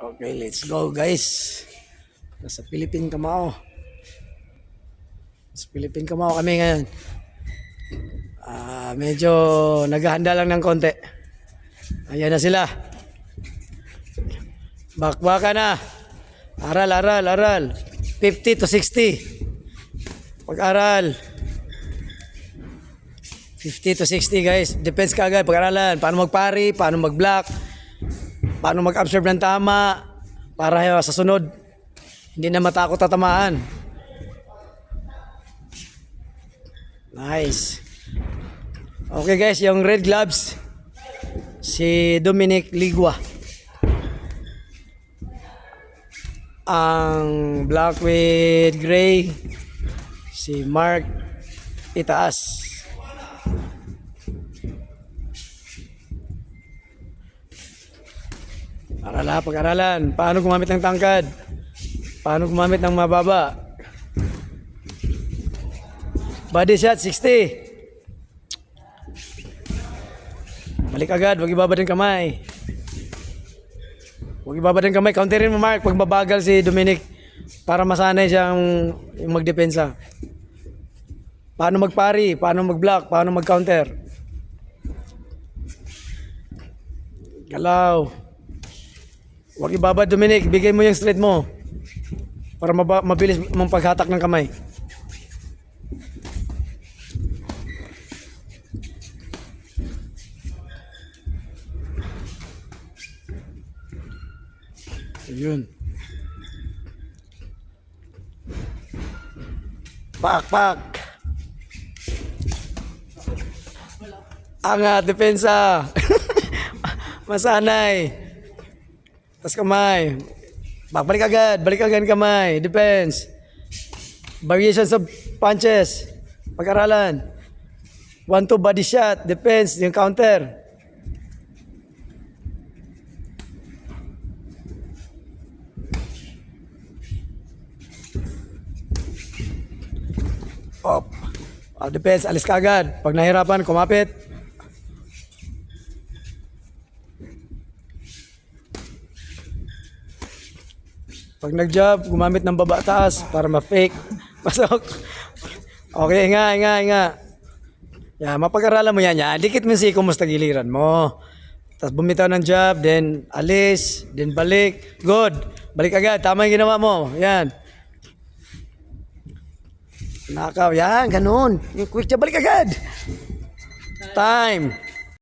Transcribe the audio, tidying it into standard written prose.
Okay, let's go guys. Nasa Philippine Kamao. Sa Philippine Kamao kami ngayon. Medyo naghahanda lang ng konti. Ayan na sila. Bakbaka na. Aral. 50 to 60. Pag-aral. 50 to 60 guys. Depends ka agad pag-aralan. Paano magpari, paano mag-block, paano mag-absorb ng tama para sa sunod hindi na matakot tatamaan. Nice. Okay guys, yung red gloves si Dominic Ligua. Ang black with gray si Mark Itaas. Pag-aralan. Paano gumamit ng tangkad? Paano gumamit ng mababa? Body shot 60. Balik agad, huwag ibabad ng kamay. Counterin mo Mark pag mabagal si Dominic para masanay siyang magdepensa. Paano magpari, paano mag-block, paano mag-counter. Galaw. Huwag ibabad Dominic, bigay mo yung straight mo para mabilis mong paghatak ng kamay. Ayun. Pak. Angat, depensa. Masanay. Tas kamay. Balik agad kamay. Defense. Variations of punches. Pag-aralan. 1-2 body shot. Defense. Yung counter. Op. Defense. Alis ka agad. Pag nahirapan, kumapit. Pag nag-job, gumamit ng baba taas para ma-fake. Pasok. Okay, nga. Yan, mapag-aralan mo yan. Dikit mo si kumusta giliran mo. Tapos bumitaw ng job, then alis, then balik. Good. Balik agad. Tama yung ginawa mo. Yan. Nakaw. Yan, ganun. Yung quick job, balik agad. Time.